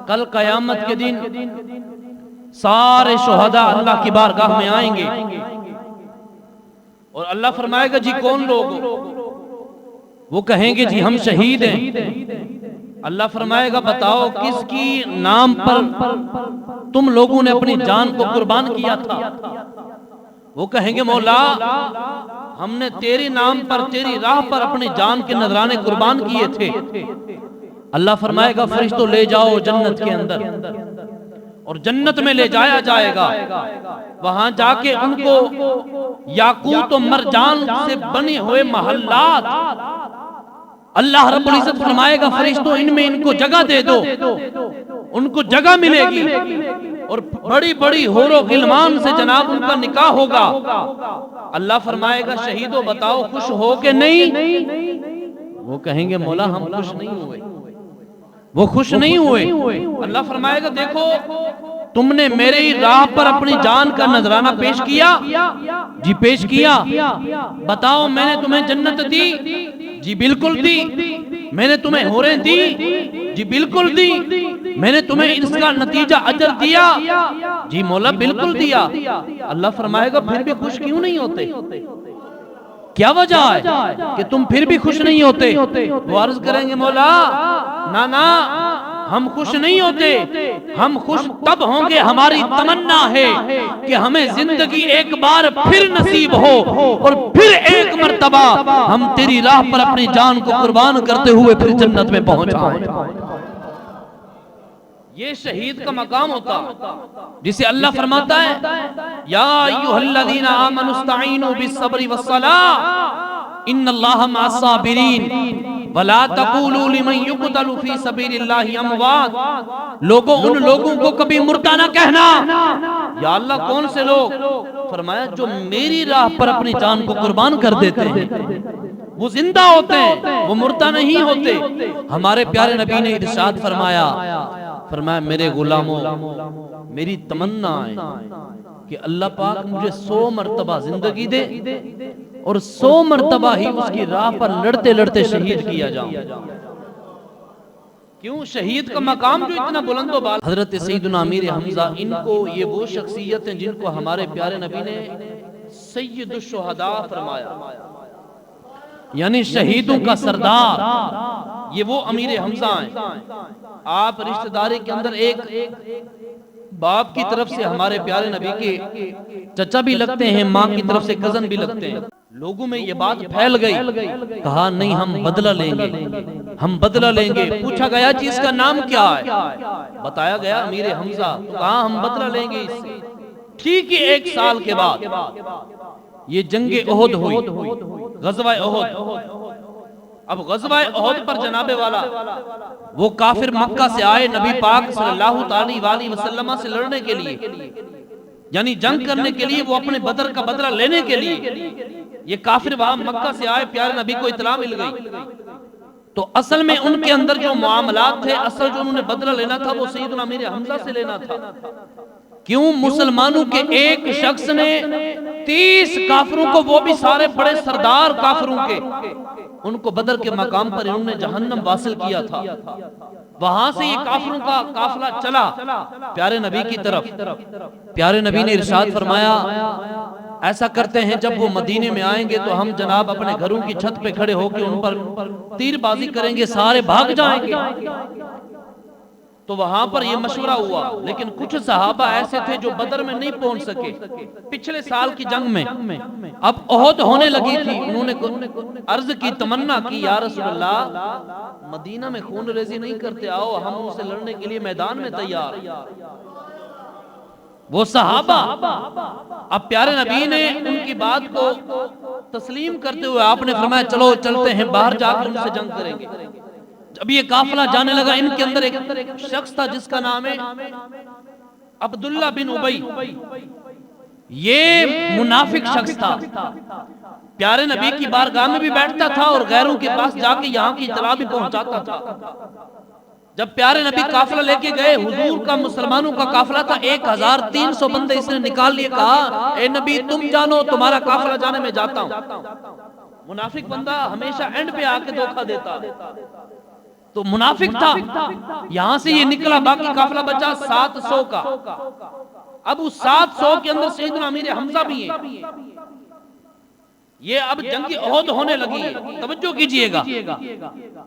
کل قیامت کے دن سارے شہداء اللہ کی بارگاہ میں آئیں گے اور اللہ فرمائے گا جی کون لوگ ہو؟ وہ کہیں گے جی ہم شہید ہیں۔ اللہ فرمائے گا بتاؤ کس کی نام پر تم لوگوں نے اپنی جان کو قربان کیا تھا؟ وہ کہیں گے مولا ہم نے تیری نام پر تیری راہ پر اپنی جان کے نذرانے قربان کیے تھے۔ اللہ فرمائے گا فرشتوں لے جاؤ جنت کے اندر، اور جنت میں لے جایا جائے گا، وہاں جا کے ان کو یاقوت و مرجان سے بنے ہوئے محلات اللہ رب العزت فرمائے گا فرشتوں ان میں ان کو جگہ دے دو، ان کو جگہ ملے گی اور بڑی بڑی حور و غلمان سے جناب ان کا نکاح ہوگا۔ اللہ فرمائے گا شہیدوں بتاؤ خوش ہو کہ نہیں؟ وہ کہیں گے مولا ہم خوش نہیں ہوئے، وہ خوش نہیں ہوئے۔ اللہ فرمائے گا دیکھو تم نے میری راہ پر اپنی جان کا نذرانہ پیش کیا؟ جی پیش کیا۔ بتاؤ میں نے تمہیں جنت دی؟ جی بالکل دی۔ میں نے تمہیں حوریں دی؟ جی بالکل دی۔ میں نے تمہیں اس کا نتیجہ اجر دیا؟ جی مولا بالکل دیا۔ اللہ فرمائے گا پھر بھی خوش کیوں نہیں ہوتے؟ کیا وجہ ہے کہ تم پھر بھی خوش نہیں ہوتے؟ وہ عرض کریں گے مولا نا ہم خوش نہیں ہوتے، ہم خوش تب ہوں گے ہماری تمنا ہے کہ ہمیں زندگی ایک بار پھر نصیب ہو اور پھر ایک مرتبہ ہم تیری راہ پر اپنی جان کو قربان کرتے ہوئے پھر جنت میں پہنچائیں۔ یہ شہید کا مقام ہوتا جسے اللہ فرماتا ہے یا ایھا الذین آمنوا استعینوا بالصبر والصلاۃ ان اللہ مع الصابرین ولا تقولوا لمن يقتل في سبيل الله اموات۔ لوگوں ان لوگوں کو کبھی مردہ نہ کہنا۔ یا اللہ کون سے لوگ؟ فرمایا جو میری راہ پر اپنی جان کو قربان کر دیتے ہیں وہ زندہ ہوتے ہیں، وہ مردہ نہیں ہوتے۔ ہمارے پیارے نبی نے ارشاد فرمایا میرے غلاموں میری تمنا ہے کہ اللہ پاک مجھے 100 مرتبہ زندگی دے اور 100 مرتبہ ہی اس کی راہ پر لڑتے لڑتے شہید کیا جاؤں۔ کیوں؟ شہید کا مقام جو اتنا بلند و بالا۔ حضرت سیدنا امیر حمزہ ان کو یہ وہ شخصیت ہیں جن کو ہمارے پیارے نبی نے سید الشہداء فرمایا، یعنی شہیدوں کا سردار۔ یہ وہ امیر حمزہ ہیں۔ آپ رشتہ داری کے اندر ایک باپ کی طرف سے ہمارے پیارے نبی کے چچا بھی لگتے ہیں، ماں کی طرف سے کزن بھی لگتے ہیں۔ لوگوں میں یہ بات پھیل گئی، کہا نہیں ہم بدلہ لیں گے، ہم بدلہ لیں گے۔ پوچھا گیا جی اس کا نام کیا ہے؟ بتایا گیا امیر حمزہ۔ تو کہا ہم بدلہ لیں گے اس سے۔ ٹھیک ہی 1 سال کے بعد یہ جنگ احد ہوئی، غزوہ احد۔ اب غزوہ احد پر جناب والا وہ کافر مکہ سے آئے نبی پاک صلی اللہ تعالی وآلہ وسلم سے لڑنے کے لیے، یعنی جنگ کرنے کے لیے، وہ اپنے بدر کا بدلہ لینے کے لیے یہ کافر وہاں مکہ سے آئے۔ پیارے نبی کو اطلاع مل گئی تو اصل میں ان کے اندر جو معاملات تھے، اصل جو انہوں نے بدلہ لینا تھا وہ سیدنا امیر حمزہ سے لینا تھا۔ کیوں؟ مسلمانوں کے ایک شخص نے 30 کافروں کو، وہ بھی سارے بڑے سردار کافروں کے، ان کو بدر کے مقام پر انہوں نے جہنم واصل کیا تھا۔ وہاں سے یہ کافروں کا قافلہ چلا پیارے نبی کی طرف۔ پیارے نبی نے ارشاد فرمایا ایسا کرتے ہیں جب وہ مدینے میں آئیں گے تو ہم جناب اپنے گھروں کی چھت پہ کھڑے ہو کے ان پر تیر بازی کریں گے، سارے بھاگ جائیں گے۔ تو وہاں پر یہ مشورہ ہوا، لیکن کچھ صحابہ ایسے تھے جو بدر میں نہیں پہنچ سکے پچھلے سال کی جنگ میں۔ اب احد ہونے لگی تھی، انہوں نے عرض کی، تمنا کی، یا رسول اللہ مدینہ میں خون ریزی نہیں کرتے، آؤ ہم ان سے لڑنے کے لیے میدان میں تیار۔ وہ صحابہ اب پیارے نبی نے ان کی بات کو تسلیم کرتے ہوئے آپ نے فرمایا چلو چلتے ہیں، باہر جا کر ان سے جنگ کریں گے۔ جب یہ قافلہ جانے لگا، ان کے اندر ایک شخص تھا جس کا نام ہے عبداللہ بن ابی۔ یہ منافق شخص تھا، پیارے نبی کی بارگاہ میں بھی بیٹھتا تھا اور غیروں کے پاس جا کے یہاں کی اطلاع بھی پہنچاتا تھا۔ جب پیارے نبی قافلہ لے کے گئے، حضور کا مسلمانوں کا قافلہ تھا 1300 بندے اس نے نکال لیے، کہا اے نبی تم جانو، تمہارا قافلہ جانے میں جاتا ہوں۔ منافق بندہ ہمیشہ اینڈ پہ آ کے دھوکہ دیتا۔ تو منافق تھا، یہاں سے یہ نکلا، باقی قافلہ بچا 700 کا۔ اب اس 700 کے اندر سیدنا امیر حمزہ بھی ہیں۔ یہ اب جنگ احد ہونے لگی ہے، توجہ کیجئے گا۔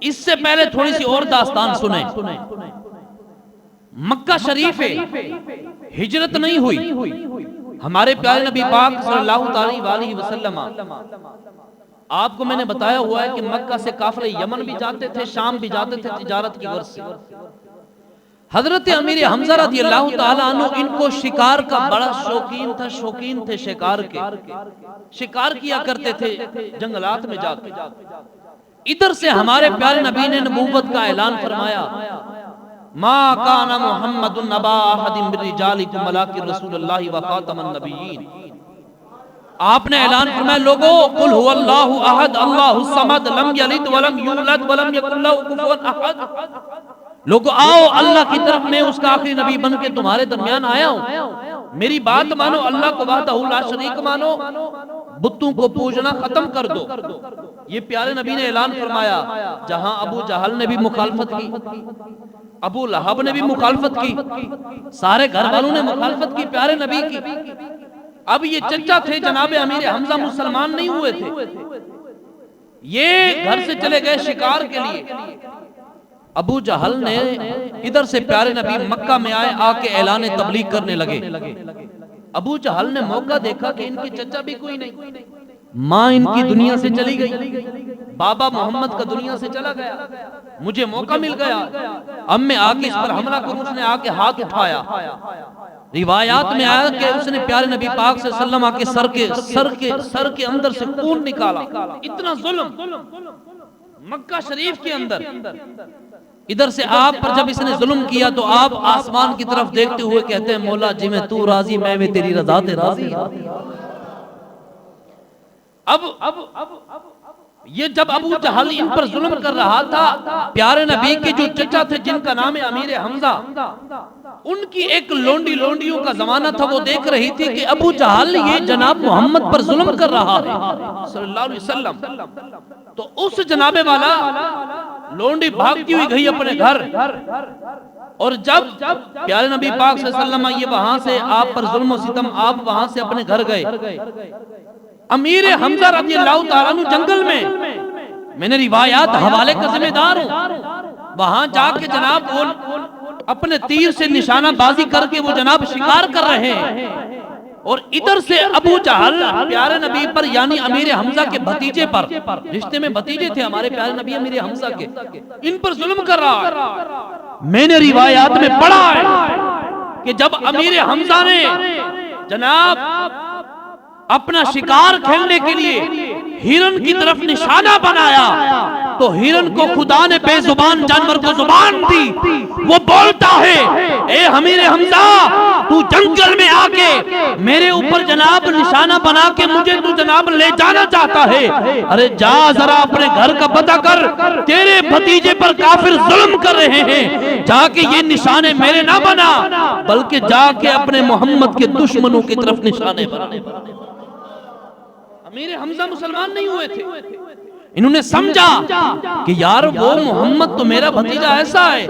اس سے پہلے تھوڑی سی اور داستان سنیں۔ مکہ شریف ہے، ہجرت نہیں ہوئی، ہمارے پیارے نبی پاک صلی اللہ علیہ وسلم، آپ کو میں نے بتایا ہوا ہے کہ مکہ سے قافلے یمن بھی جاتے تھے، شام بھی جاتے تھے تجارت کی غرض سے۔ حضرت امیر حمزہ رضی اللہ تعالیٰ عنہ ان کو شکار کا بڑا شوقین تھے شکار کے، شکار کیا کرتے تھے جنگلات میں جا کے۔ ادھر سے ہمارے پیارے نبی نے نبوت کا اعلان فرمایا، ما کان محمد نبا احد من رجالکم ولکن رسول اللہ و خاتم النبیین۔ آپ نے اعلان فرمایا، لوگو قل هو اللہ احد اللہ الصمد لم یلد ولم یولد ولم یکن لہ کفوا احد۔ لوگو آؤ، اللہ کی طرف میں اس کا آخری نبی بن کے تمہارے درمیان آیا ہوں، میری بات مانو، اللہ کو وحدہ لا شریک مانو، بتوں کو پوجنا ختم کر دو۔ یہ پیارے نبی نے اعلان فرمایا، جہاں ابو جہل نے بھی مخالفت کی، ابو لہب نے بھی مخالفت کی، سارے گھر والوں نے مخالفت کی پیارے نبی کی۔ اب یہ چچا تھے جناب امیر حمزہ، مسلمان نہیں ہوئے تھے، یہ گھر سے چلے گئے شکار کے لیے۔ ابو جہل نے ادھر سے پیارے نبی مکہ میں آئے، آ کے اعلان تبلیغ کرنے لگے۔ ابو جہل نے موقع دیکھا کہ ان کی چچا بھی کوئی نہیں، ماں ان کی دنیا سے چلی گئی، بابا محمد کا دنیا سے چلا گیا، مجھے موقع مل گیا، اب میں آ کے اس پر حملہ کروں۔ اس نے آ کے ہاتھ اٹھایا، روایات میں آیا کہ اس نے پیارے نبی پاک صلی اللہ علیہ وسلم آ کے سر کے اندر سے خون نکالا۔ اتنا ظلم مکہ شریف کے اندر۔ ادھر سے آپ پر جب اس نے ظلم کیا تو آپ آسمان کی طرف دیکھتے ہوئے کہتے ہیں، مولا جی میں تو راضی، میں تیری رضا تے راضی۔ اب یہ جب ابو جہل ان پر ظلم کر رہا تھا، پیارے نبی کے جو چچا تھے جن کا نام ہے امیر حمزہ، ان کی ایک لونڈیوں کا زمانہ تھا، وہ دیکھ رہی تھی کہ ابو جہل یہ جناب محمد پر ظلم کر رہا ہے صلی اللہ علیہ وسلم۔ تو اس جناب والا لونڈی بھاگتی ہوئی گئی اپنے گھر، اور جب پیارے نبی پاک صلی اللہ علیہ وسلم یہ وہاں سے آپ پر ظلم و ستم، آپ وہاں سے اپنے گھر گئے، امیر حمزہ رضی اللہ تعالیٰ عنہ جنگل میں نے روایات حوالے کا ذمہ دار ہوں، وہاں جا کے جناب وہ اپنے تیر سے نشانہ بازی کر کے وہ جناب شکار کر رہے ہیں، اور ادھر سے ابو جہل پیارے نبی پر یعنی امیر حمزہ کے بھتیجے پر، رشتے میں بھتیجے تھے ہمارے پیارے نبی امیر حمزہ کے، ان پر ظلم کر رہا ہے۔ میں نے روایات میں پڑھا ہے کہ جب امیر حمزہ نے جناب اپنا شکار کھیلنے کے لیے ہرن کی طرف نشانہ بنایا تو ہرن کو خدا نے بے زبان جانور کو زبان دی، وہ بولتا ہے، اے امیر حمزہ تو جنگل میں آ کے میرے اوپر جناب نشانہ بنا کے مجھے تو جناب لے جانا چاہتا ہے، ارے جا ذرا اپنے گھر کا پتہ کر، تیرے بھتیجے پر کافر ظلم کر رہے ہیں، جا کے یہ نشانے میرے نہ بنا بلکہ جا کے اپنے محمد کے دشمنوں کی طرف نشانے بنا۔ امیر حمزہ مسلمان نہیں ہوئے تھے، انہوں نے سمجھا کہ یار وہ محمد تو میرا بھتیجا ایسا ہے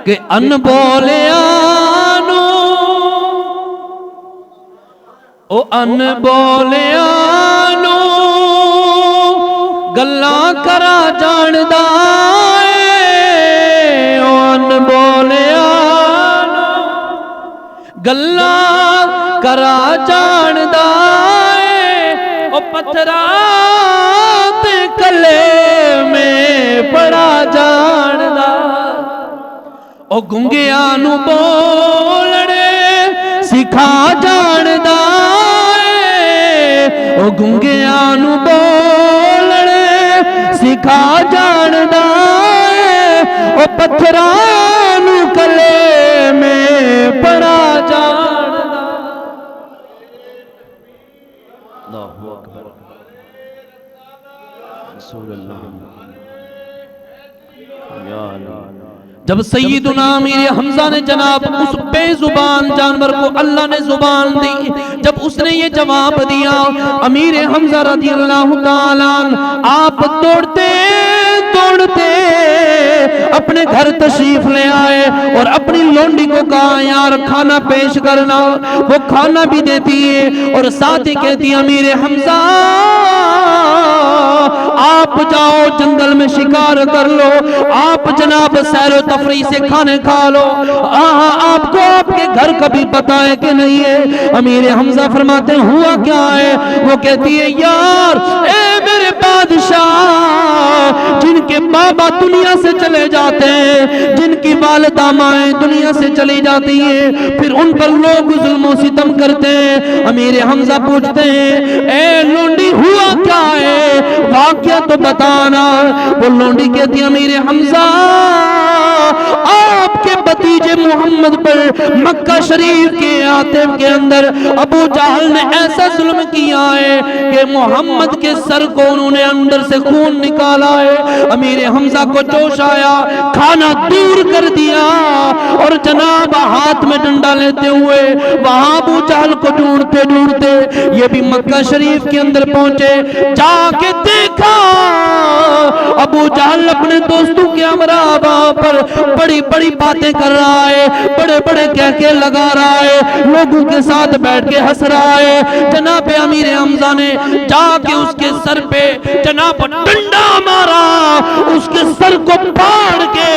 کہ ان بولیانو او ان بولیانو گلاں کرا جاندا اے، او ان بولیانو گلاں کرا جاندا پتھرات کلے میں پڑا جاندا، او گنگیاں نو بولنے سکھا جاندا، او گنگیاں نو بولنے سکھا جاندا، او پتھراں نو کلے میں پڑا جاندا۔ جب سیدنا امیر حمزہ نے جناب اس بے زبان جانور کو اللہ نے زبان دی، جب اس نے یہ جواب دیا، امیر حمزہ رضی اللہ تعالیٰ عنہ آپ دوڑتے دوڑتے اپنے گھر تشریف لے آئے اور اپنی لونڈی کو کہا یار کھانا پیش کرنا، وہ کھانا بھی دیتی ہے اور ساتھ ہی کہتی ہے امیر حمزہ آپ جاؤ جنگل میں شکار کر لو، آپ جناب سیر و تفریح سے کھانے کھا لو، آپ کو آپ کے گھر کبھی پتا ہے کہ نہیں ہے؟ امیر حمزہ فرماتے ہیں ہوا کیا ہے؟ وہ کہتی ہے یار اے میرے بادشاہ، جن کے بابا دنیا سے چلے جاتے ہیں، جن کی والدہ مائیں دنیا سے چلی جاتی ہیں، پھر ان پر لوگ ظلم و ستم کرتے ہیں۔ امیر حمزہ پوچھتے ہیں اے لونڈی ہوا کیا ہے؟ واقعہ تو بتانا۔ وہ لونڈی کہتی ہے امیر حمزہ آپ کے بھتیجے محمد پر مکہ شریف کے عاتب کے اندر ابو جہل نے ایسا ظلم کیا ہے کہ محمد کے سر کو انہوں نے اندر سے خون نکالا ہے۔ امیر حمزہ کو جوش آیا، کھانا دور کر دیا اور جناب ہاتھ میں ڈنڈا لیتے ہوئے وہاں ابو جہل کو ڈھونڈتے ڈھونڈتے یہ بھی مکہ شریف کے اندر پہنچے۔ جا کے دیکھا ابو جہل اپنے دوستوں کے ہمراہ پر بڑی بڑی باتیں کر رہا ہے، بڑے بڑے کہکے لگا رہا ہے، لوگوں کے ساتھ بیٹھ کے ہنس رہا ہے۔ جناب امیر حمزہ نے جا کے اس کے سر پہ جناب ڈنڈا مارا، اس کے سر کو پھاڑ کے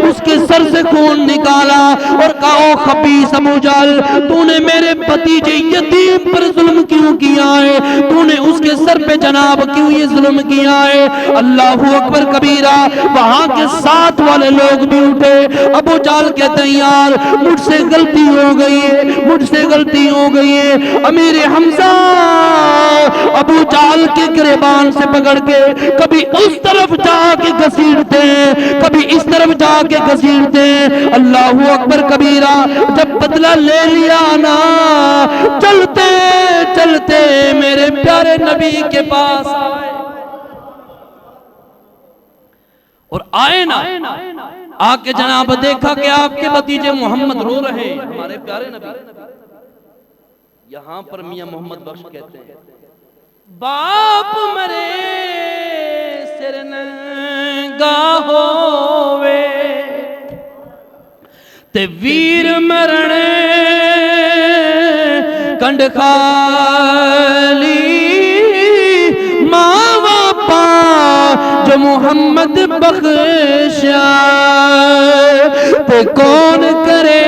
اس کے سر سے خون نکالا اور کہا او خبیث ابو جہل، تو نے میرے بھتیجے یتیم پر ظلم کیوں کیا ہے؟ تو نے اس کے سر پہ جناب کیوں یہ ظلم کیا ہے؟ اللہ اکبر کبیرہ۔ وہاں کے ساتھ والے لوگ بھی اٹھے۔ ابو جہل کہتے ہیں یار مجھ سے غلطی ہو گئی ہے، مجھ سے غلطی ہو گئی ہے۔ امیر حمزہ ابو جہل کے گریبان سے پکڑ کے کبھی اس طرف جا کے گھسیٹتے ہیں، کبھی اس طرف جا کے گھسیٹتے ہیں۔ اللہ اکبر کبیرہ۔ جب بدلہ لے لیا نا، چلتے چلتے میرے پیارے نبی کے پاس آئے اور آئے نا، آ کے جناب دیکھا کہ آپ کے بھتیجے محمد رو رہے ہیں، ہمارے پیارے نبی۔ یہاں پر میاں محمد بخش کہتے ہیں باپ مرے سر ننگا ہووے تے ویر مرنے کنڈ خالی، ماں باپا جو محمد بخشا تے کون کرے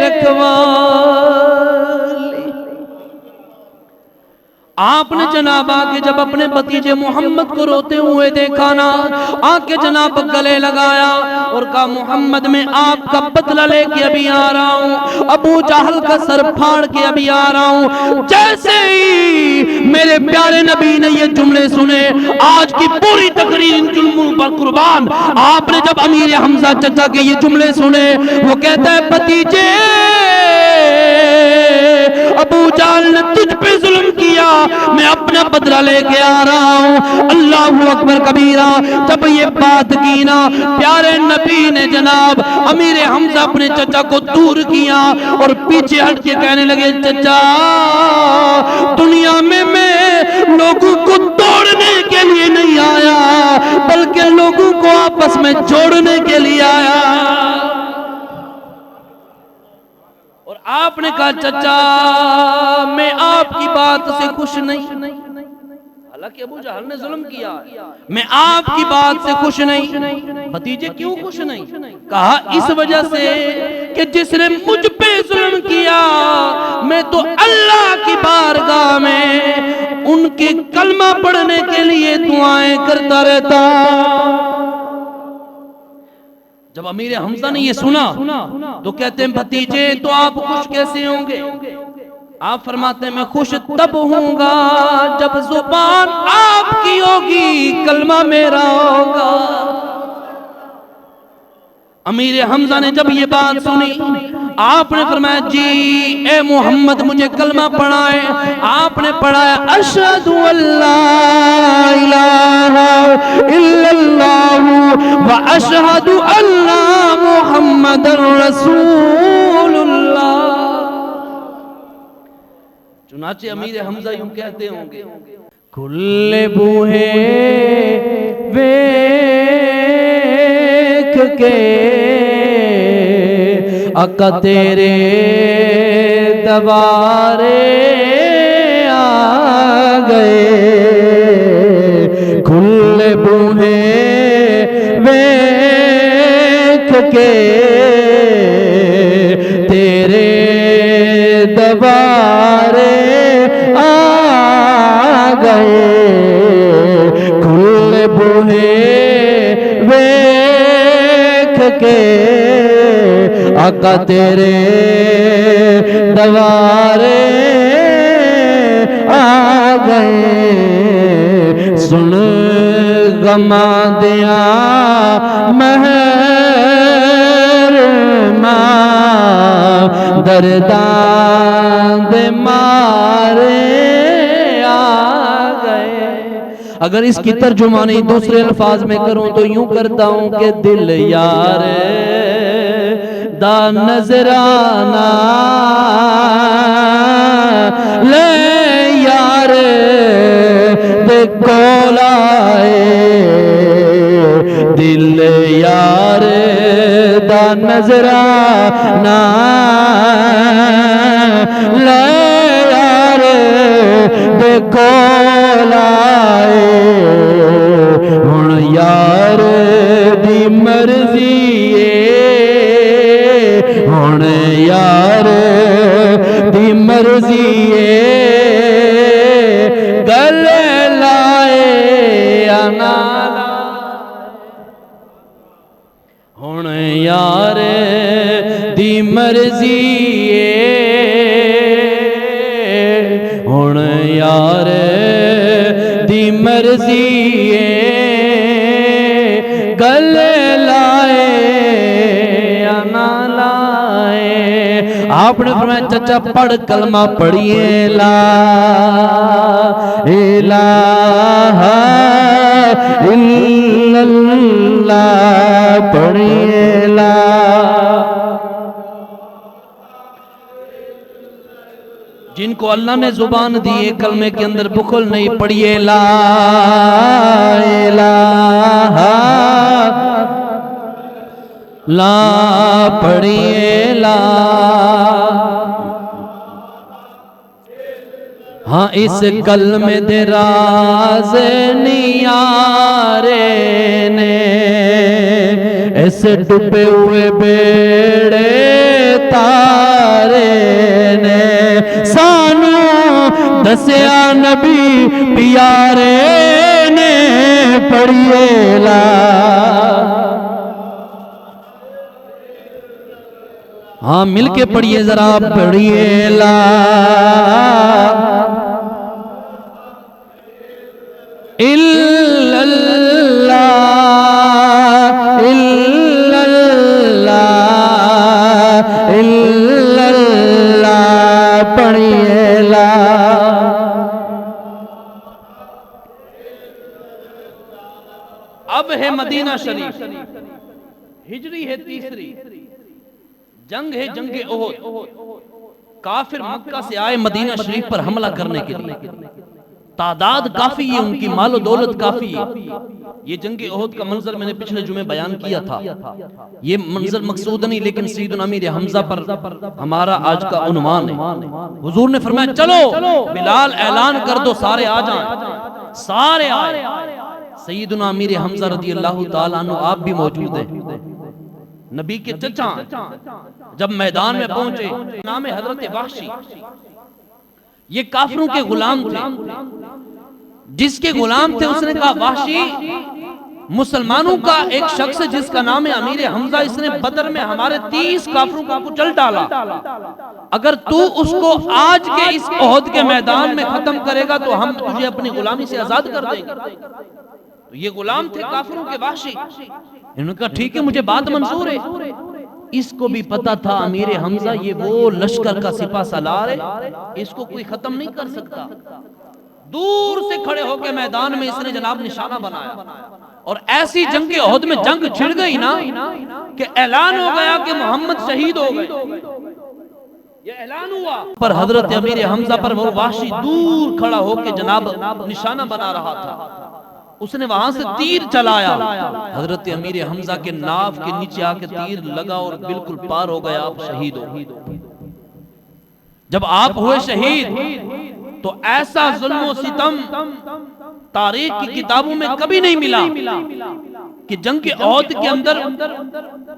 رکھوالی۔ آپ نے جناب آکے جب اپنے بھتیجے محمد کو روتے ہوئے دیکھا نا، آکے جناب گلے لگایا اور کہا محمد میں آپ کا بدلہ لے کے ابھی آ رہا ہوں، ابو جہل کا سر پھاڑ کے ابھی آ رہا ہوں۔ جیسے ہی میرے پیارے نبی نے یہ جملے سنے، آج کی پوری تقریر ان جملوں پر قربان، آپ نے جب امیر حمزہ چچا کے یہ جملے سنے، وہ کہتا ہے بھتیجے ابو جہل نے تجھ پہ ظلم کیا، میں اپنا بدلہ لے کے آ رہا ہوں۔ اللہ اکبر کبیرہ۔ جب یہ بات کی نا، پیارے نبی نے جناب امیر حمزہ اپنے چچا کو دور کیا اور پیچھے ہٹ کے کہنے لگے چچا دنیا میں لوگوں کو توڑنے کے لیے نہیں آیا بلکہ لوگوں کو آپس میں جوڑنے کے لیے آیا۔ اور آپ نے کہا چچا میں آپ کی بات سے خوش نہیں، حالانکہ ابو جہل نے ظلم کیا، میں آپ کی بات سے خوش نہیں۔ بھتیجے کیوں خوش نہیں؟ کہا اس وجہ سے کہ جس نے مجھ پہ ظلم کیا میں تو اللہ کی بارگاہ میں ان کے کلمہ پڑھنے کے لیے دعائیں کرتا رہتا۔ جب امیر حمزہ نے یہ سنا تو کہتے ہیں بھتیجے تو آپ خوش کیسے ہوں گے؟ آپ فرماتے ہیں میں خوش تب ہوں گا جب زبان آپ کی ہوگی کلمہ میرا ہوگا۔ امیر حمزہ نے جب یہ بات سنی، آپ نے فرمایا جی اے محمد مجھے کلمہ پڑھائے۔ آپ نے پڑھایا اشہد ان لا الہ الا اللہ و اشہد ان محمد رسول اللہ۔ چنانچہ امیر حمزہ یوں کہتے ہوں گے کل بوہے وے کے آقا تیرے دوارے آ گئے کھلے بوہے ویکھ کے تیرے دوارے آ گئے کھلے بوہے ویکھ کے آقا تیرے دوارے آ گئے سن غماں دیاں محرماں درداں دے مارے آ گئے. اگر اس کی ترجمانی دوسرے الفاظ میں کروں تو یوں کرتا ہوں کہ دل یار دا نظرانہ لے یار دے کول آئے دل یار دا نظرانہ لے یار دے کول آئے ہن یار دی مرضی ہن یار دی مرضی گلے لائے انا ہن یار دی مرضی ہن یار دی مرضی گلے لائے انا لائے. آپ نے فرمایا چچا پڑھ کلمہ پڑھیے لا الہ الا اللہ پڑھیے لا جن کو اللہ نے زبان دی کلمے کے اندر بخل نہیں پڑھیے لا الہ لا پڑھیے لا. ہاں اس کلمے دے راز نیارے نے اس ڈوبے ہوئے بیڑے تارے نے سانو دسیا نبی پیارے نے پڑھیے لا ہاں مل کے پڑھیے ذرا پڑھیے لا الا اللہ الا اللہ الا اللہ پڑھیے لا. اب ہے مدینہ شریف ہجری ہے تیسری جنگ ہے جنگ احد کافر مکہ سے آئے مدینہ شریف پر حملہ کرنے کے لیے تعداد کافی ہے ان کی مال و دولت کافی ہے. یہ جنگ احد کا منظر میں نے پچھلے جمعے بیان کیا تھا. یہ منظر مقصود نہیں لیکن سیدنا امیر حمزہ پر ہمارا آج کا عنوان ہے. حضور نے فرمایا چلو بلال اعلان کر دو سارے آ جائیں. سارے آئے. سیدنا امیر حمزہ رضی اللہ تعالیٰ عنہ آپ بھی موجود ہیں نبی کے چچا. جب میدان میں پہنچے نام حضرت وحشی یہ کافروں کے غلام تھے. جس کے غلام تھے اس نے کہا وحشی مسلمانوں کا ایک شخص ہے جس کا نام ہے امیر حمزہ اس نے بدر میں ہمارے 30 کافروں کو کچل ڈالا. اگر تو اس کو آج کے اس احد کے میدان میں ختم کرے گا تو ہم تجھے اپنی غلامی سے آزاد کر دیں گے. تو یہ غلام تھے کافروں کے وحشی. انہوں نے کہا ٹھیک ہے مجھے بات منظور ہے. اس کو بھی پتا تھا امیر حمزہ یہ وہ لشکر کا سپہ سالار ہے اس کو کوئی ختم نہیں کر سکتا. دور سے کھڑے ہو کے میدان میں اس نے جناب نشانہ بنایا اور ایسی جنگ احد میں جنگ چھڑ گئی نا کہ اعلان ہو گیا کہ محمد شہید ہو گئے. یہ اعلان ہوا پر حضرت امیر حمزہ پر وہ وحشی دور کھڑا ہو کے جناب نشانہ بنا رہا تھا. اس نے وہاں سے تیر چلایا، حضرت امیر حمزہ کے ناف کے نیچے آ کے تیر لگا اور بالکل پار ہو گیا، آپ شہید ہو۔ جب آپ ہوئے شہید تو ایسا ظلم و ستم تاریخ کی کتابوں میں کبھی نہیں ملا کہ جنگ احد کے اندر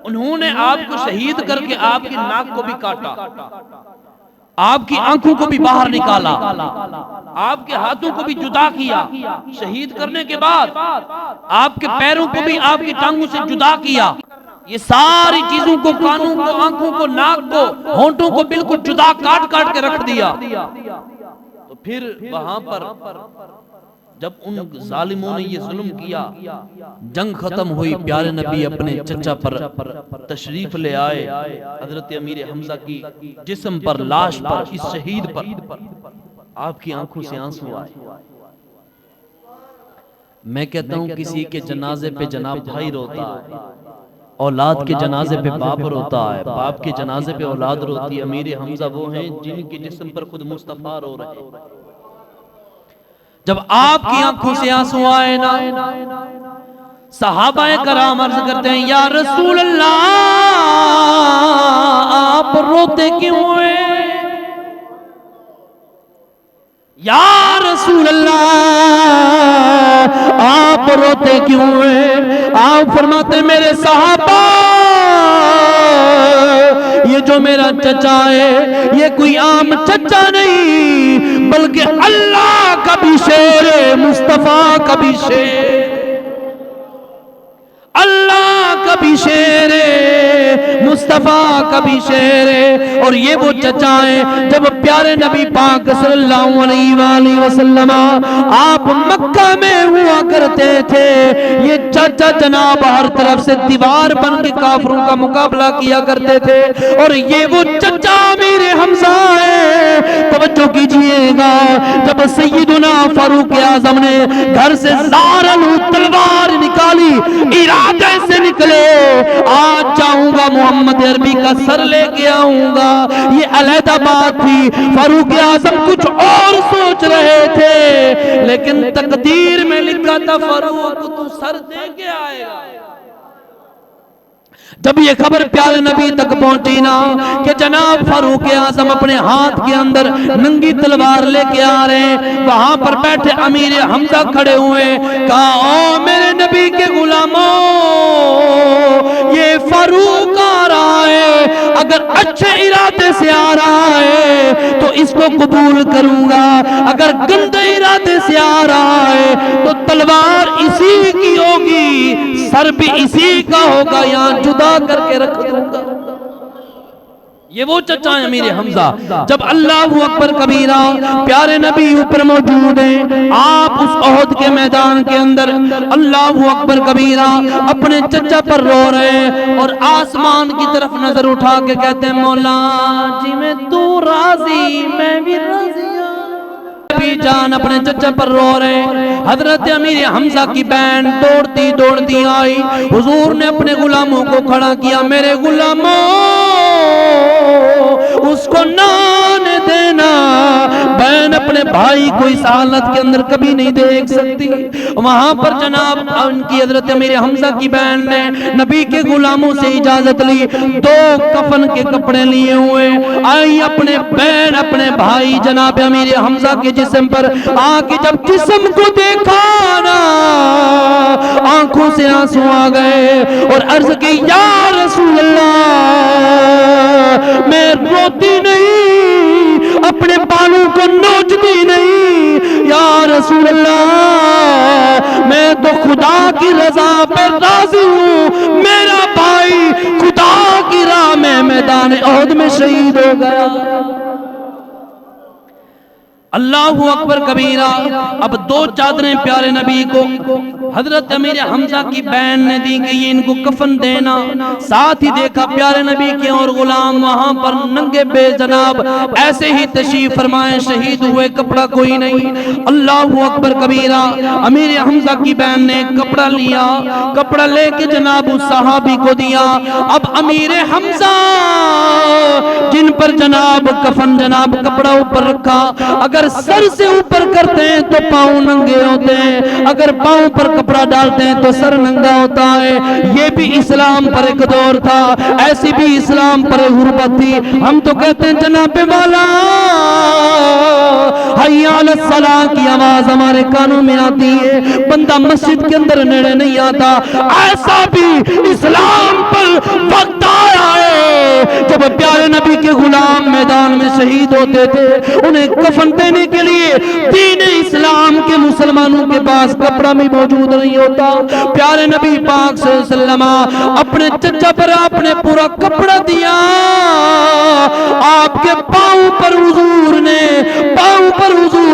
انہوں نے آپ کو شہید کر کے آپ کی ناک کو بھی کاٹا، آپ کی آنکھوں کو بھی باہر نکالا، آپ کے ہاتھوں کو بھی جدا کیا، شہید کرنے کے بعد آپ کے پیروں کو بھی آپ کی ٹانگوں سے جدا کیا، یہ ساری چیزوں کو، کانوں کو، آنکھوں کو، ناک کو، ہونٹوں کو بالکل جدا کاٹ کاٹ کے رکھ دیا۔ تو پھر وہاں پر جب ان ظالموں نے یہ ظلم کیا، جنگ ختم ہوئی، پیارے نبی اپنے چچا پر تشریف لے آئے، حضرت امیر حمزہ کی جسم پر، لاش پر، اس شہید پر آپ کی آنکھوں سے آنسو آئے۔ میں کہتا ہوں کسی کے جنازے پہ جناب بھائی روتا ہے، اولاد کے جنازے پہ باپ روتا ہے، باپ کے جنازے پہ اولاد روتی ہے۔ امیر حمزہ وہ ہیں جن کے جسم پر خود مصطفیٰ رو رہے ہیں۔ جب آپ کی آنکھوں سے آنسو آئے نا، صحابہ کرام عرض کرتے ہیں یا رسول اللہ آپ روتے کیوں ہیں؟ یا رسول اللہ آپ روتے کیوں ہیں؟ آپ فرماتے میرے صحابہ، یہ جو میرا چچا ہے یہ کوئی عام چچا نہیں، بلکہ اللہ کا بھی شیر ہے، مصطفیٰ کا بھی شیر، اللہ کا بھی شیر ہے، مصطفیٰ کا بھی شیر ہے۔ اور یہ وہ چچا ہے جب پیارے نبی پاک صلی اللہ علیہ وآلہ وسلم آپ مکہ میں ہوا کرتے تھے، یہ چچا جناب ہر طرف سے دیوار بن کے کافروں کا مقابلہ کیا کرتے تھے، اور یہ وہ چچا امیر حمزہ ہے۔ توجہ کیجئے گا، جب سیدنا فاروق اعظم نے گھر سے زارلو تلوار نکالی، ارادے سے نکلے آج جاؤں گا محمد عربی کا سر لے کے آؤں گا، یہ علیحدہ بات تھی، فاروق اعظم کچھ اور سوچ رہے تھے، لیکن تقدیر میں لکھا تھا فاروق تو سر دے کے آئے گا۔ جب یہ خبر پیارے نبی تک پہنچی نا کہ جناب فاروق اعظم اپنے ہاتھ کے اندر ننگی تلوار لے کے آ رہے ہیں، وہاں پر بیٹھے امیر حمزہ کھڑے ہوئے، کہا او میرے نبی کے غلاموں، یہ فاروق آ رہا ہے، اگر اچھے ارادے سے آ رہا ہے تو اس کو قبول کروں گا، اگر گندے ارادے سے آ رہا ہے تو تلوار اسی کی ہوگی، سر بھی اسی کا ہوگا، یہاں جدا کر کے رکھ دوں گا۔ یہ وہ چچا ہے امیر حمزہ۔ جب اللہ اکبر کبیرہ، پیارے نبی اوپر موجود ہیں، آپ اس احد کے میدان کے اندر اللہ اکبر کبیرہ اپنے چچا پر رو رہے ہیں، اور آسمان کی طرف نظر اٹھا کے کہتے ہیں مولا جی میں تو راضی، میں بھی راضی ہوں۔ نبی جان اپنے چچا پر رو رہے ہیں، حضرت امیر حمزہ کی بہن دوڑتی دوڑتی آئی، حضور نے اپنے غلاموں کو کھڑا کیا، میرے غلاموں اس کو نان دینا، بہن اپنے بھائی کو اس حالت کے اندر کبھی نہیں دیکھ سکتی۔ وہاں پر جناب ان کی حضرت امیر حمزہ کی بہن نے نبی کے غلاموں سے اجازت لی، 2 کفن کے کپڑے لیے ہوئے آئی، اپنے بہن اپنے بھائی جناب امیر حمزہ کے جسم پر آ کے جب جسم کو دیکھا نا، آنکھوں سے آنسو آ گئے اور عرض کی یا رسول اللہ میں روتی نہیں، اپنے بالوں کو نوچتی نہیں، یا رسول اللہ میں تو خدا کی رضا پہ راضی ہوں، میرا بھائی خدا کی راہ میں میدان احد میں شہید ہو گیا۔ اللہ اکبر کبیرہ۔ اب 2 چادریں پیارے نبی کو حضرت امیر حمزہ کی بہن نے دی کہ یہ ان کو کفن دینا، ساتھ ہی دیکھا پیارے نبی کے اور غلام وہاں پر ننگے بے جناب ایسے ہی تشریف فرمائے، شہید ہوئے، کپڑا کوئی نہیں۔ اللہ اکبر کبیرہ۔ امیر حمزہ کی بہن نے کپڑا لیا، کپڑا لے کے جناب اس صحابی کو دیا۔ اب امیر حمزہ جن پر جناب کفن جناب کپڑا اوپر رکھا، اگر اگر سر سے اوپر کرتے ہیں تو پاؤں ننگے ہوتے ہیں، اگر پاؤں پر کپڑا ڈالتے ہیں تو سر ننگا ہوتا ہے۔ یہ بھی اسلام پر ایک دور تھا، ایسی بھی اسلام پر غربت تھی۔ ہم تو کہتے ہیں جناب والا حی علی الصلاۃ کی آواز ہمارے کانوں میں آتی ہے، بندہ مسجد کے اندر نیڑے نہیں آتا۔ ایسا بھی اسلام پر وقت آیا ہے جب پیارے نبی کے غلام میدان میں شہید ہوتے تھے، انہیں کفن دینے کے لیے دین اسلام کے مسلمانوں کے پاس کپڑا بھی موجود نہیں ہوتا۔ پیارے نبی پاک صلی اللہ علیہ وسلم اپنے چچا پر آپ نے پورا کپڑا دیا، آپ کے پاؤں پر حضور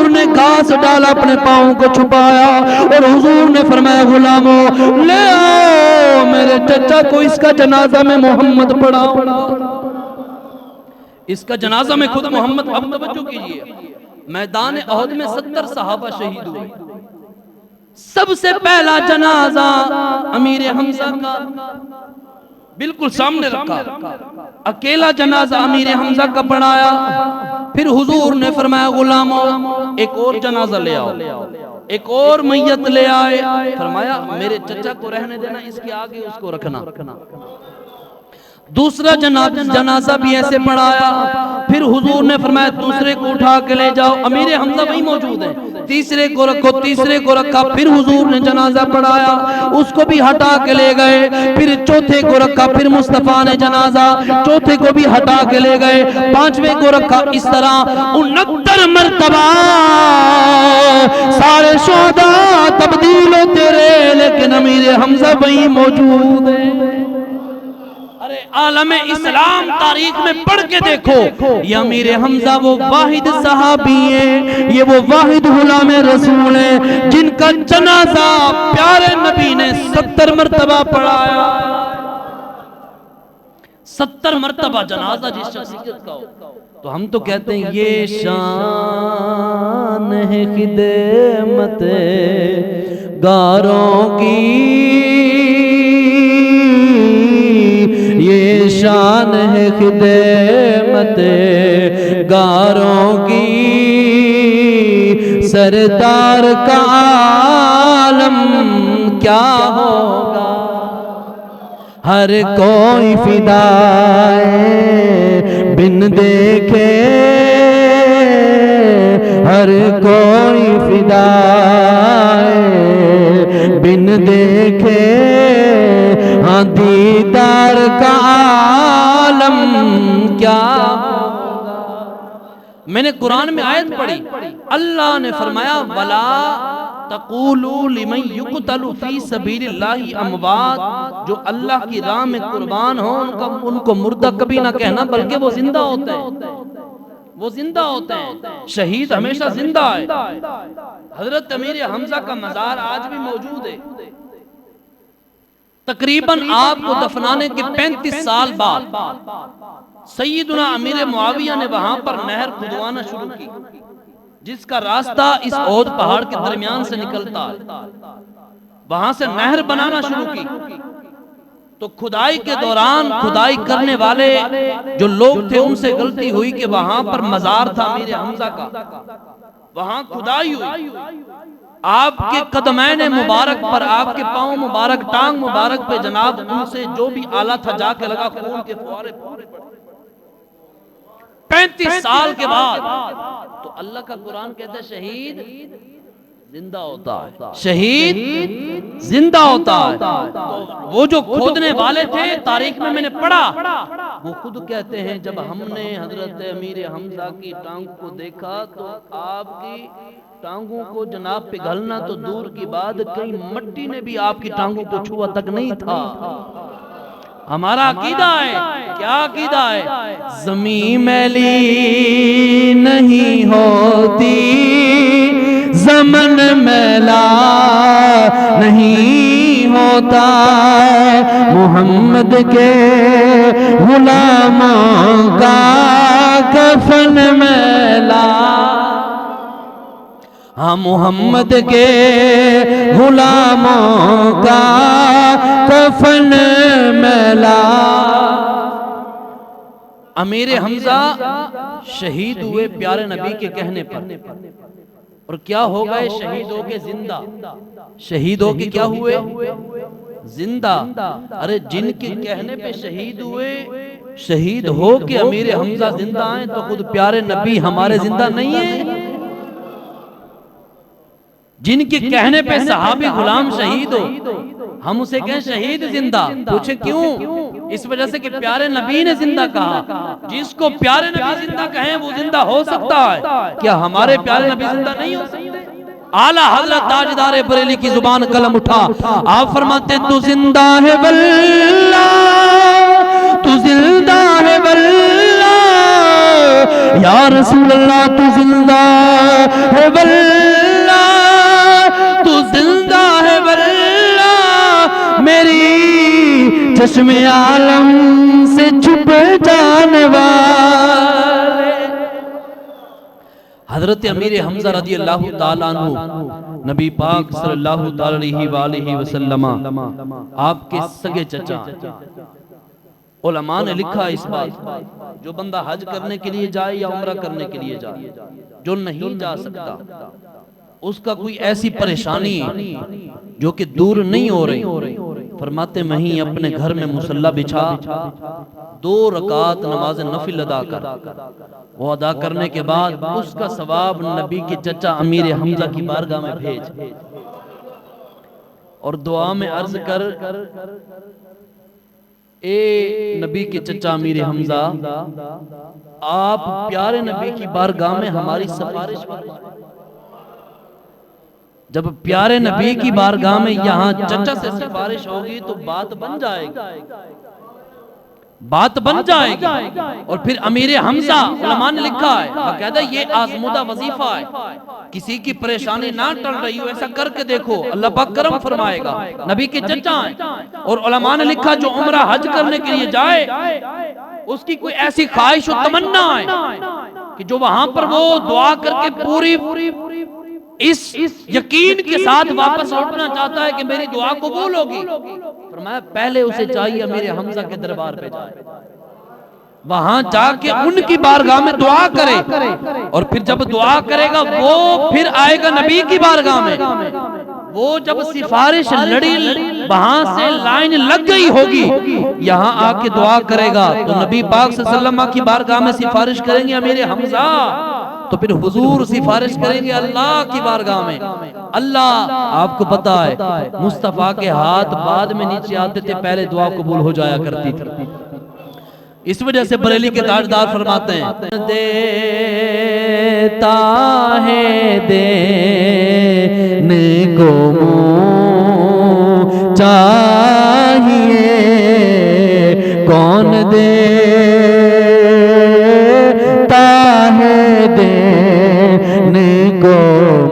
نے گھاس ڈالا، اپنے پاؤں کو چھپایا، اور حضور نے فرمایا غلاموں لے آؤ میرے چچا کو، اس کا جنازہ میں محمد پڑھاؤں، اس کا جنازہ میں خود محمد۔ اب توجہ کیجئے، میدان احد میں 70 صحابہ شہید ہوئے، سب سے پہلا جنازہ امیر حمزہ کا بالکل سامنے رکھا، اکیلا جنازہ امیر حمزہ کا پڑھایا۔ پھر حضور نے فرمایا غلاموں ایک اور جنازہ لے آؤ، ایک اور میت لے آئے، فرمایا میرے چچا کو رہنے دینا، اس کے آگے اس کو رکھنا۔ دوسرا جنازہ بھی ایسے پڑھایا، پھر حضور نے فرمایا دوسرے کو اٹھا کے لے جاؤ، امیر حمزہ وہی موجود ہیں، تیسرے کو رکھو، تیسرے کو رکھا، پھر حضور نے جنازہ پڑھایا، اس کو بھی ہٹا کے لے گئے، پھر چوتھے کو رکھا، پھر مصطفیٰ نے جنازہ چوتھے کو بھی ہٹا کے لے گئے، پانچویں کو رکھا، اس طرح 69 مرتبہ سارے شہداء تبدیل ہوتے رہے، لیکن امیر حمزہ وہی موجود ہے۔ ارے عالم اسلام تاریخ میں پڑھ کے دیکھو، یہ امیر حمزہ وہ واحد صحابی ہیں، یہ وہ واحد غلام رسول ہیں جن کا جنازہ پیارے نبی نے 70 مرتبہ پڑھایا۔ 70 مرتبہ جنازہ جس شخصیت کا ہو، تو ہم تو کہتے ہیں یہ شان ہے خدمت گاروں کی، یہ شان ہے خدمت گاروں کی، سردار کا عالم کیا ہوگا، ہر کوئی فدائے بن دیکھے، ہر کوئی فدائے بن دیکھے، ہاں دیدار کا عالم کیا ہوگا۔ میں نے قرآن میں آیت پڑھی، اللہ نے فرمایا وَلَا تَقُولُوا لِمَنْ يُقْتَلُ فِي سَبِيلِ اللَّهِ اموات، جو اللہ کی راہ میں قربان ہوں ان کو مردہ کبھی نہ کہنا، بلکہ وہ زندہ ہوتے ہیں، وہ زندہ ہوتے ہیں، شہید ہمیشہ زندہ ہے۔ حضرت امیر حمزہ کا مزار آج بھی موجود ہے، تقریباً آپ کو دفنانے کے 35 سال بعد سیدنا امیر معاویہ نے وہاں پر نہر کھدوانا شروع کی، جس کا راستہ اس احد پہاڑ کے درمیان سے نکلتا ہے، وہاں سے نہر بنانا شروع کی۔ تو کھدائی کے دوران کھدائی کرنے والے جو لوگ تھے ان سے غلطی ہوئی کہ وہاں پر مزار تھا امیر حمزہ کا، وہاں کھدائی ہوئی، آپ کے قدمین مبارک پر، آپ کے پاؤں مبارک، ٹانگ مبارک پہ جناب ان سے جو بھی آلہ تھا جا کے لگا، خون کے فوارے پورے پڑے۔ 35 سال کے بعد تو اللہ کا قرآن کہتا ہے شہید زندہ ہوتا ہے، شہید زندہ ہوتا ہے۔ تو وہ جو کھودنے والے تھے تاریخ میں نے پڑھا، وہ خود کہتے ہیں جب ہم نے حضرت امیر حمزہ کی ٹانگ کو دیکھا تو آپ کی ٹانگوں کو جناب پگھلنا تو دور کی بات، کہیں مٹی نے بھی آپ کی ٹانگوں کو چھوا تک نہیں تھا۔ ہمارا عقیدہ ہے، کیا عقیدہ ہے؟ زمین میلی نہیں ہوتی، زمن میلا نہیں ہوتا، محمد کے غلاموں کا کفن میلا، ہاں محمد کے غلاموں کا کفن میلا۔ امیر حمزہ شہید ہوئے پیارے نبی کے کہنے پر، اور کیا ہو گئے؟ شہید ہو کے زندہ، شہید ہو کے کیا ہوئے؟ زندہ۔ ارے جن کے کہنے پہ شہید ہوئے، شہید ہو کے امیر حمزہ زندہ ہیں، تو خود پیارے نبی ہمارے زندہ نہیں ہیں؟ جن کے کہنے پہ صحابی غلام شہید ہو، ہم اسے کہیں شہید زندہ، پوچھیں کیوں؟ اس وجہ سے کہ پیارے نبی نے زندہ کہا۔ جس کو پیارے نبی زندہ کہیں وہ زندہ ہو سکتا ہے، کیا ہمارے پیارے نبی زندہ نہیں ہو سکتے؟ اعلیٰ حضرت تاجدار بریلی کی زبان قلم اٹھا، آپ فرماتے ہیں تو زندہ ہے واللہ، تو زندہ ہے واللہ یا رسول اللہ، تو زندہ ہے واللہ، تو زندہ ہے واللہ، میری چشم عالم سے چھپ جانے والے۔ حضرت امیر حمزہ رضی اللہ تعالیٰ عنہ نبی پاک صلی اللہ علیہ وآلہ وسلم آپ کے سگے چچا۔ علماء نے لکھا اس بات، جو بندہ حج کرنے کے لیے جائے یا عمرہ کرنے کے لیے جائے، جو نہیں جا سکتا، اس کا کوئی ایسی پریشانی جو کہ دور نہیں ہو رہی، فرماتے میں اپنے گھر میں مصلی بچھا 2 رکعت نماز نفل ادا کر، وہ ادا کرنے کے بعد اس کا ثواب نبی کے چچا امیر حمزہ کی بارگاہ میں بھیج، اور دعا میں عرض کر، اے نبی کے چچا امیر حمزہ، آپ پیارے نبی کی بارگاہ میں ہماری سفارش فرمائیں۔ جب پیارے نبی کی بارگاہ میں یہاں چچا سے سفارش ہوگی تو بات بن جائے گی، بات بن جائے گی۔ اور پھر امیر حمزہ، علماء نے لکھا ہے باقاعدہ یہ آزمودہ وظیفہ ہے، کسی کی پریشانی نہ ٹل رہی ہو ایسا کر کے دیکھو، اللہ پاک کرم فرمائے گا، نبی کے چچا ہیں۔ اور علماء نے لکھا جو عمرہ حج کرنے کے لیے جائے، اس کی کوئی ایسی خواہش و تمنا ہے کہ جو وہاں پر وہ دعا کر کے پوری اس یقین کے ساتھ واپس لوٹنا چاہتا ہے کہ میری دعا قبول ہوگی، فرمایا پہلے اسے چاہیے امیر حمزہ کے دربار پہ جائے، وہاں جا کے ان کی بارگاہ میں دعا کرے، اور پھر جب دعا کرے گا وہ پھر آئے گا نبی کی بارگاہ میں، وہ جب سفارش لڑی، وہاں سے لائن لگ گئی ہوگی، یہاں آ کے دعا کرے گا تو نبی پاک صلی اللہ علیہ وسلم کی بارگاہ میں سفارش کریں گے امیر حمزہ، تو پھر حضور سفارش کریں گے اللہ کی بارگاہ میں۔ اللہ، آپ کو پتا ہے مصطفیٰ کے ہاتھ بعد میں نیچے آتے تھے، پہلے دعا قبول ہو جایا کرتی تھی۔ اس وجہ سے بریلی کے تاجدار فرماتے ہیں، دیتا ہے دینے کو منہ چاہیے، کون دیتا ہے دینے کو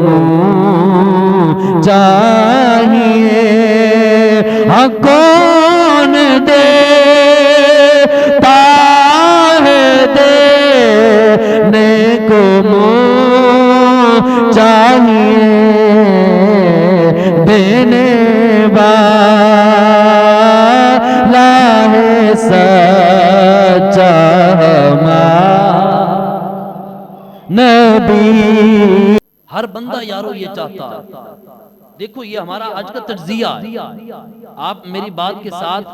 منہ چاہیے، ہاں کون دیتا ہے دینے کو منہ چاہیے، دینے والا ہے سچا ہمارا نبی۔ ہر بندہ یارو یہ چاہتا ہے، دیکھو یہ ہمارا آج کا تجزیہ ہے، آپ میری بات کے ساتھ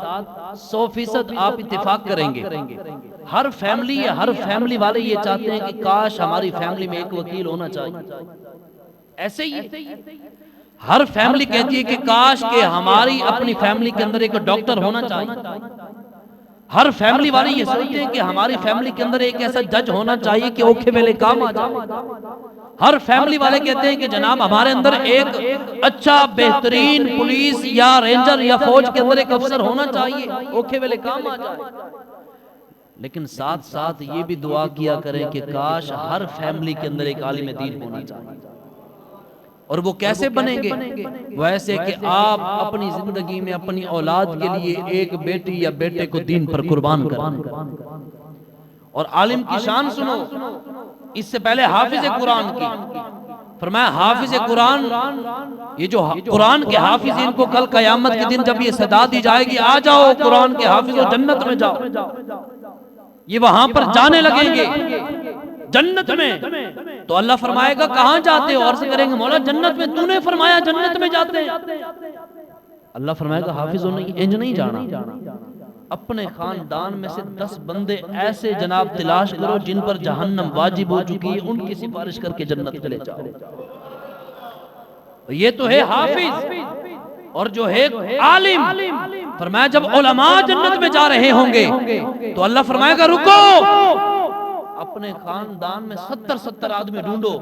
100% آپ اتفاق کریں گے، ہر فیملی والے یہ چاہتے ہیں کہ کاش ہماری فیملی میں ایک وکیل ہونا چاہیے، ایسے ہی ہر فیملی کہتی ہے کہ کاش کہ ہماری اپنی فیملی کے اندر ایک ڈاکٹر ہونا چاہیے، ہر فیملی والے یہ سوچتے ہیں کہ ہماری فیملی کے اندر ایک ایسا جج ہونا چاہیے کہ اوکھے ویلے کام آ جائے، ہر فیملی والے کہتے ہیں کہ جناب ہمارے اندر ایک اچھا بہترین پولیس یا رینجر یا فوج کے اندر ایک افسر ہونا چاہیے، اوکھے ویلے کام آ جائے۔ لیکن ساتھ ساتھ یہ بھی دعا کیا کریں کہ کاش ہر فیملی کے اندر ایک عالم دین ہونا چاہیے، اور وہ کیسے بنیں گے؟ ویسے کہ آپ اپنی زندگی میں اپنی اولاد کے لیے ایک بیٹی یا بیٹے کو دین پر قربان کریں۔ اور عالم کی شان سنو، اس سے پہلے حافظ قرآن کی، فرمایا حافظ قرآن، یہ جو قرآن کے حافظ ان کو کل قیامت کے دن جب یہ صدا دی جائے گی، آ جاؤ قرآن کے حافظ و جنت میں جاؤ، یہ وہاں پر جانے لگیں گے جنت میں، تو اللہ فرمائے گا کہاں جاتے ہو؟ عرض کریں گے مولا جنت میں، تو نے فرمایا جنت میں جاتے ہیں۔ اللہ فرمائے گا حافظوں نے انج نہیں جانا، اپنے خاندان میں سے 10 بندے ایسے جناب تلاش کرو جن پر جہنم واجب ہو چکی ہے، ان کی سفارش کر کے جنت میں لے جاؤ۔ یہ تو ہے حافظ، اور جو ہے عالم۔ فرمایا جب علماء جنت میں جا رہے ہوں گے تو اللہ فرمائے گا رکو، اپنے خاندان میں 70 آدمی ڈھونڈو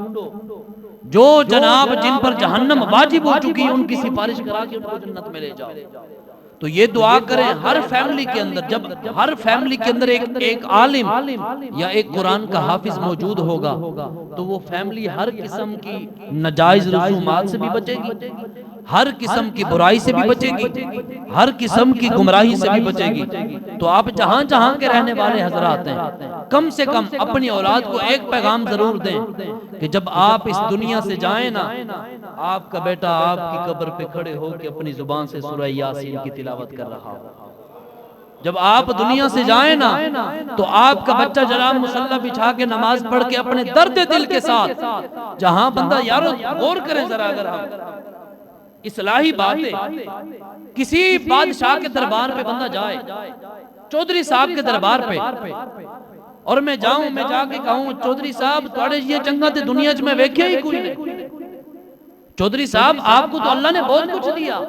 جو جناب جن پر جہنم واجب ہو چکی ہے، ان کی سفارش کرا کے ان کو جنت میں لے جاؤ۔ تو یہ دعا کریں ہر فیملی کے اندر، جب ہر فیملی کے اندر ایک عالم یا ایک قرآن کا حافظ موجود ہوگا تو وہ فیملی ہر قسم کی ناجائز رسومات سے بھی بچے گی، ہر قسم کی برائی سے بھی بچے گی، ہر قسم کی گمراہی سے بھی بچے گی۔ تو آپ جہاں جہاں کے رہنے والے حضرات ہیں، کم سے کم اپنی اولاد کو ایک پیغام ضرور دیں کہ جب آپ اس دنیا سے جائیں نا، آپ کا بیٹا آپ کی قبر پہ کھڑے ہو کے اپنی زبان سے سورہ یاسین کی تلاوت کر رہا ہو۔ جب آپ دنیا سے جائیں نا تو آپ کا بچہ جناب مصلی بچھا کے نماز پڑھ کے اپنے درد دل کے ساتھ، جہاں بندہ یارو غور کریں ذرا، اگر ہم اصلاحی بات ہے، کسی بادشاہ کے دربار پہ بندہ جائے، چودھری صاحب کے دربار پہ، اور میں جاؤں، میں جا کے کہوں چودھری صاحب تھوڑے یہ چنگا تے دنیا میں ویکھیا ہی کوئی نہیں، چودھری صاحب آپ کو تو اللہ نے بہت کچھ دیا،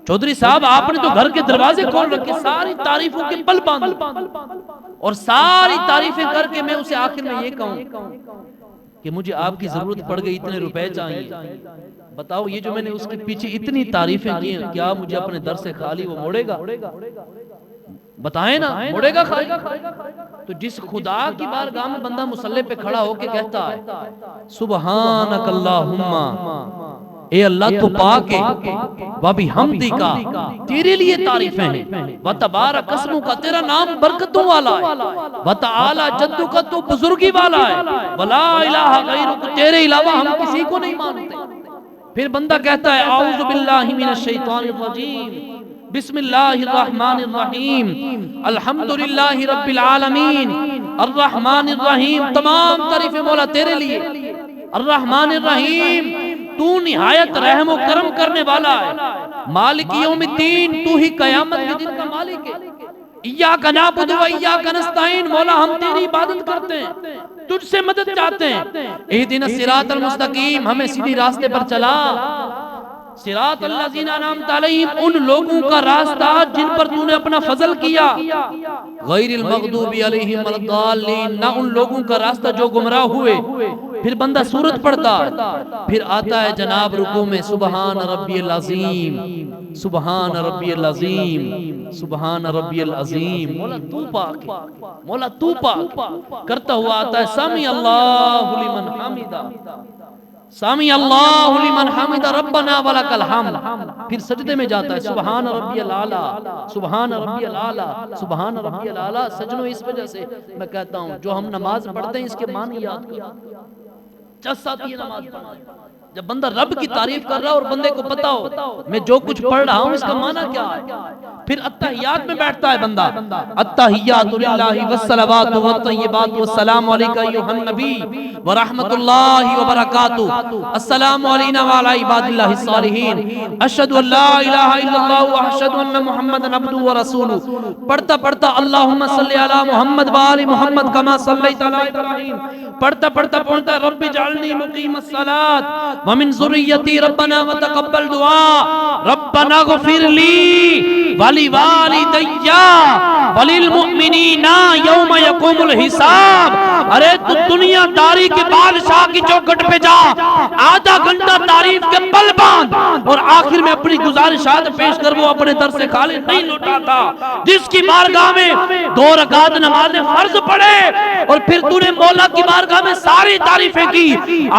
چودھری صاحب آپ نے تو گھر کے دروازے کھول رکھے، ساری تعریفوں کے پل باندھ، اور ساری تعریفیں کر کے میں اسے آخر میں یہ کہوں کہ مجھے آپ کی ضرورت پڑ گئی، اتنے روپے چاہیے، بتاؤ یہ جو میں نے اس کے پیچھے اتنی تعریفیں کی ہیں، کیا مجھے اپنے در سے خالی وہ موڑے گا؟ بتائیں نا، موڑے گا خالی؟ تو جس خدا کی بارگاہ میں بندہ مصلی پہ کھڑا ہو کے کہتا ہے سبحانک اللہم، اے اللہ تو پاک ہے، وَبِحَمْدِکَ، تیرے لیے تعریفیں ہیں، وَتَبَارَکَ اسْمُکَ، تیرا نام برکتوں والا ہے، وَتَعَالَى جَدُّکَ، تو بزرگی والا ہے، وَلَا إِلَٰهَ غَيْرُکَ، تیرے علاوہ ہم کسی کو نہیں مانتے۔ پھر بندہ کہتا ہے اعوذ باللہ من الشیطان الرجیم، بسم اللہ الرحمن الرحیم، الحمدللہ رب العالمین، الرحمن الرحیم، تمام تعریفیں مولا تیرے لیے، الرحمن الرحیم، تو نہایت رحم و کرم کرنے والا ہے، مالک یوم الدین، تو ہی قیامت کے دن کا مالک ہے، ایاک نعبد و ایاک نستعین، مولا ہم تیری عبادت کرتے ہیں، تجھ سے مدد چاہتے ہیں، اہدنا الصراط المستقیم، ہمیں سیدھی راستے پر چلا، صراط الذین انعمت علیہم، ان لوگوں کا راستہ جن پر تو نے اپنا فضل کیا، غیر المغضوب علیہم ولا الضالین، نہ ان لوگوں کا راستہ جو گمراہ ہوئے۔ پھر بندہ سورت پڑھتا ہے، پھر آتا ہے جناب رکوع میں سبحان ربی العظیم، سبحان ربی العظیم، سبحان ربی العظیم، مولا تو پاک ہے، مولا تو پاک، کرتا ہوا آتا ہے سمی اللہ لمن حمدہ، سامی اللہ لمن حمد ربنا ولک الحمد، پھر سجدے میں جاتا ہے سبحان ربی العالی، سبحان ربی العالی، سبحان ربی العالی۔ سجنوں اس وجہ سے میں کہتا ہوں جو ہم نماز پڑھتے ہیں اس کے معنی یاد کرو، چس آتی ہے نماز پڑھنا، جب بندہ رب کی تعریف کر رہا اور بندے کو پتا ہو میں جو کچھ پڑھ رہا ہوں اس کا معنی کیا ہے۔ پھر اتحیات میں بیٹھتا ہے بندہ، اتحیات للہ والصلوات والطیبات والسلام علیکہ ایھا النبی ورحمۃ اللہ وبرکاتہ، السلام علینا وعلی عباد اللہ الصالحین، اشہد ان لا الہ الا اللہ واشہد ان محمدا عبدہ ورسولہ، پڑھتا پڑھتا اللہم صلی علی محمد وآل محمد کما صلیت علی ابراہیم، پڑھتا پڑھتا پڑھتا رب اجعلنی مقیم الصلاۃ ومن ذریتی ربنا وتقبل دعا، ربنا اغفر لی ولوالدی وللمؤمنین یوم یقوم الحساب۔ ارے تو دنیا داری کے بادشاہ کی چوکھٹ پہ جا، آدھا گھنٹہ تعریف کے پل باندھ، اور آخر میں اپنی گزارشات پیش کر، وہ اپنے در سے خالی نہیں لوٹاتا، جس کی بارگاہ میں 2 رکعت نماز فرض پڑھے اور پھر تو نے مولا کی بارگاہ میں ساری تعریفیں کی،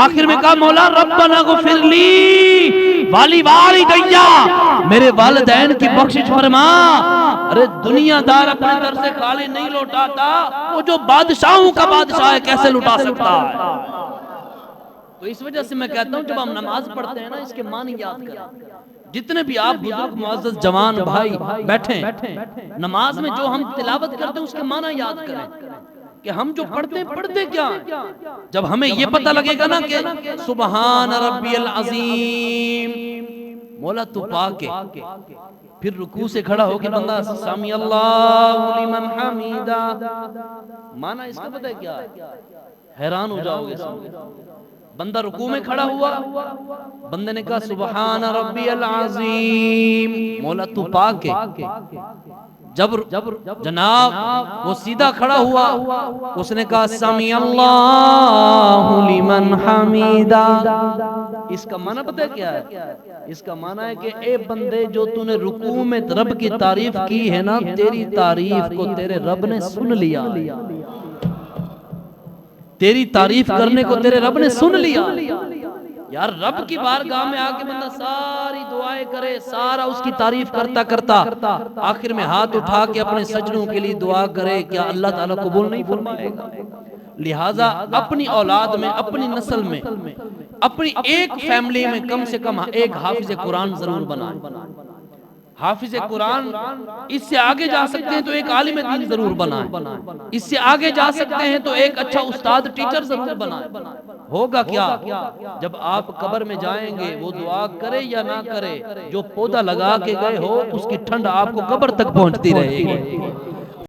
آخر میں کہا مولا ربنا اغفر لی ولوالدی، میرے والدین کی بخشش فرما۔ ارے دنیا دار اپنے در سے خالی نہیں لوٹاتا، وہ جو بادشاہوں کا بادشاہ ہے کیسے لٹا سکتا ہے؟ تو اس وجہ سے میں کہتا ہوں جب ہم نماز پڑھتے ہیں نا اس کے معنی یاد کریں. جتنے بھی آپ بزرگ معزز جوان بھائی بیٹھیں, نماز میں جو ہم تلاوت کرتے ہیں اس کے معنی یاد کریں کہ ہم جو پڑھتے کیا ہیں. جب ہمیں یہ پتہ لگے گا نا کہ سبحان ربی العظیم, مولا تو پاک ہے, پھر رکوع سے کھڑا ہو کے بندہ سمی اللہ لمن حمیدہ, معنی اس کا پتہ ہے کیا ہے؟ حیران ہو جاؤ گے. بندہ رکوع میں کھڑا ہوا, بندے نے کہا سبحان ربی العظیم, مولا تو پاک ہے. جب جناب وہ سیدھا کھڑا ہوا, اس نے کہا سمی اللہ لمن حمیدہ. اس کا معنی پتہ ہے کیا ہے؟ اس کا معنی ہے کہ اے بندے جو تو نے رکوع میں رب کی تعریف کی ہے نا, تیری تعریف کو تیرے رب نے سن لیا. تیری تعریف کرنے کو تیرے رب نے سن لیا. یار رب کی بارگاہ میں آ کے بندہ ساری دعائیں کرے, سارا اس کی تعریف کرتا کرتا آخر میں ہاتھ اٹھا کے اپنے سجدوں کے لیے دعا کرے, کیا اللہ تعالیٰ قبول نہیں فرمائے گا؟ لہٰذا اپنی اولاد میں, اپنی نسل میں, اپنی ایک فیملی میں کم سے کم ایک حافظ قرآن ضرور بنائیں. حافظ قرآن اس سے آگے جا سکتے ہیں تو ایک عالم دین ضرور بنائیں, اس سے آگے جا سکتے ہیں تو ایک اچھا استاد ٹیچر ضرور بنائیں. ہوگا کیا جب آپ قبر میں جائیں گے, وہ دعا کرے یا نہ کرے, جو پودا لگا کے گئے ہو اس کی ٹھنڈ آپ کو قبر تک پہنچتی رہے گی.